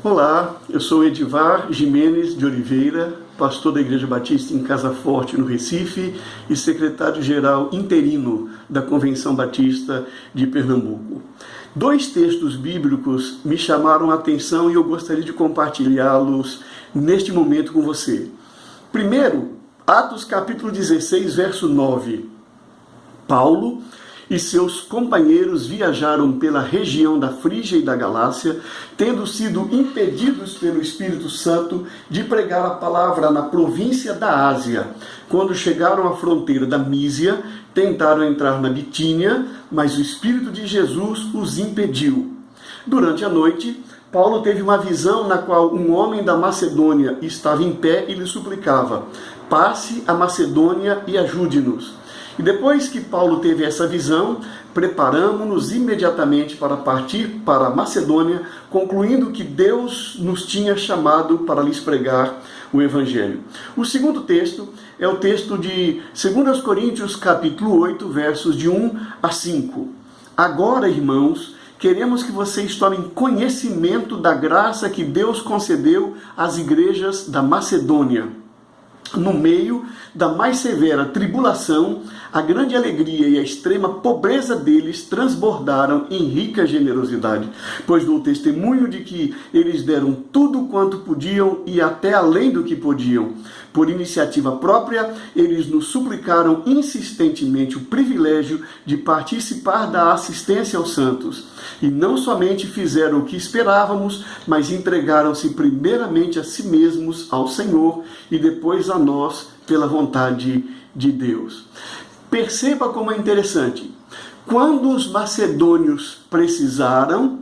Olá, eu sou Edivar Jimenez de Oliveira, pastor da Igreja Batista em Casa Forte, no Recife, e secretário-geral interino da Convenção Batista de Pernambuco. Dois textos bíblicos me chamaram a atenção e eu gostaria de compartilhá-los neste momento com você. Primeiro, Atos capítulo 16, verso 9. Paulo e seus companheiros viajaram pela região da Frígia e da Galácia, tendo sido impedidos pelo Espírito Santo de pregar a palavra na província da Ásia. Quando chegaram à fronteira da Mísia, tentaram entrar na Bitínia, mas o Espírito de Jesus os impediu. Durante a noite, Paulo teve uma visão na qual um homem da Macedônia estava em pé e lhe suplicava: passe a Macedônia e ajude-nos. E depois que Paulo teve essa visão, preparamos-nos imediatamente para partir para a Macedônia, concluindo que Deus nos tinha chamado para lhes pregar o Evangelho. O segundo texto é o texto de 2 Coríntios, capítulo 8, versos de 1 a 5. Agora, irmãos, queremos que vocês tomem conhecimento da graça que Deus concedeu às igrejas da Macedônia. No meio da mais severa tribulação, a grande alegria e a extrema pobreza deles transbordaram em rica generosidade, pois dou testemunho de que eles deram tudo quanto podiam e até além do que podiam. Por iniciativa própria, eles nos suplicaram insistentemente o privilégio de participar da assistência aos santos. E não somente fizeram o que esperávamos, mas entregaram-se primeiramente a si mesmos ao Senhor e depois a nós pela vontade de Deus. Perceba como é interessante. Quando os macedônios precisaram,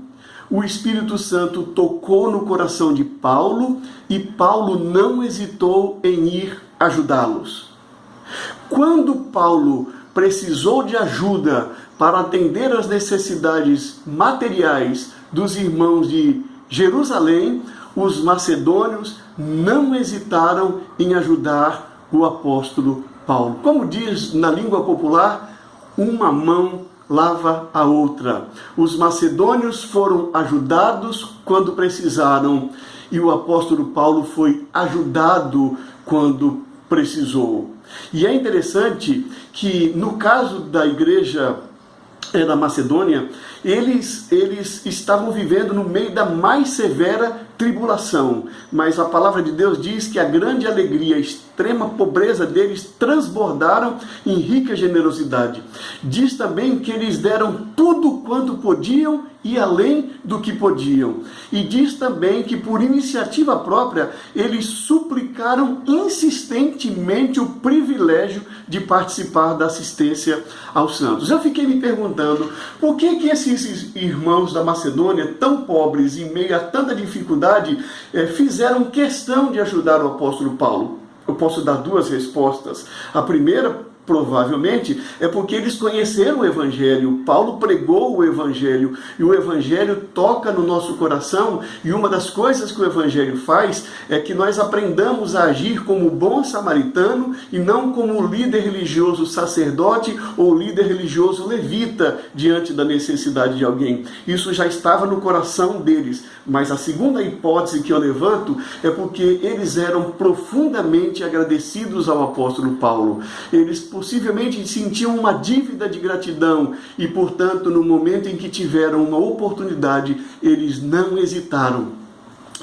o Espírito Santo tocou no coração de Paulo e Paulo não hesitou em ir ajudá-los. Quando Paulo precisou de ajuda para atender às necessidades materiais dos irmãos de Jerusalém, os macedônios não hesitaram em ajudar o apóstolo Paulo. Como diz na língua popular, uma mão lava a outra. Os macedônios foram ajudados quando precisaram e o apóstolo Paulo foi ajudado quando precisou. E é interessante que no caso da igreja da Macedônia, eles estavam vivendo no meio da mais severa tribulação, mas a palavra de Deus diz que a grande alegria, a extrema pobreza deles transbordaram em rica generosidade. Diz também que eles deram tudo quanto podiam e além do que podiam. E diz também que por iniciativa própria eles suplicaram insistentemente o privilégio de participar da assistência aos santos. Eu fiquei me perguntando por que esses irmãos da Macedônia, tão pobres, em meio a tanta dificuldade, fizeram questão de ajudar o apóstolo Paulo. Eu posso dar duas respostas. A primeira, provavelmente, é porque eles conheceram o Evangelho. Paulo pregou o Evangelho e o Evangelho toca no nosso coração, e uma das coisas que o Evangelho faz é que nós aprendamos a agir como bom samaritano e não como líder religioso sacerdote ou líder religioso levita diante da necessidade de alguém. Isso já estava no coração deles. Mas a segunda hipótese que eu levanto é porque eles eram profundamente agradecidos ao apóstolo Paulo. Eles possivelmente sentiam uma dívida de gratidão e, portanto, no momento em que tiveram uma oportunidade, eles não hesitaram.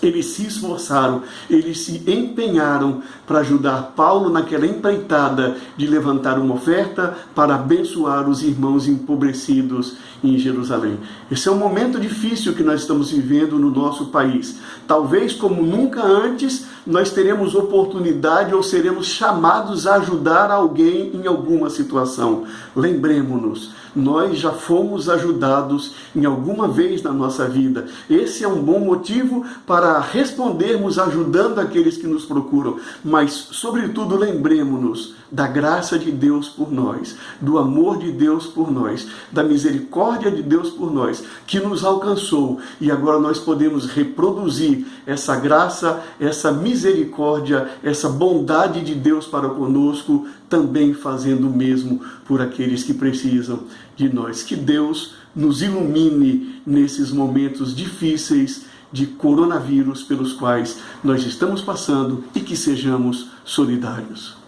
Eles se esforçaram, eles se empenharam para ajudar Paulo naquela empreitada de levantar uma oferta para abençoar os irmãos empobrecidos em Jerusalém. Esse é um momento difícil que nós estamos vivendo no nosso país. Talvez como nunca antes nós teremos oportunidade ou seremos chamados a ajudar alguém em alguma situação. Lembremos-nos, nós já fomos ajudados em alguma vez na nossa vida. Esse é um bom motivo para respondermos ajudando aqueles que nos procuram. Mas, sobretudo, lembremos-nos da graça de Deus por nós, do amor de Deus por nós, da misericórdia de Deus por nós, que nos alcançou. E agora nós podemos reproduzir essa graça, essa misericórdia, essa bondade de Deus para conosco, também fazendo o mesmo por aqueles que precisam de nós. Que Deus nos ilumine nesses momentos difíceis de coronavírus pelos quais nós estamos passando e que sejamos solidários.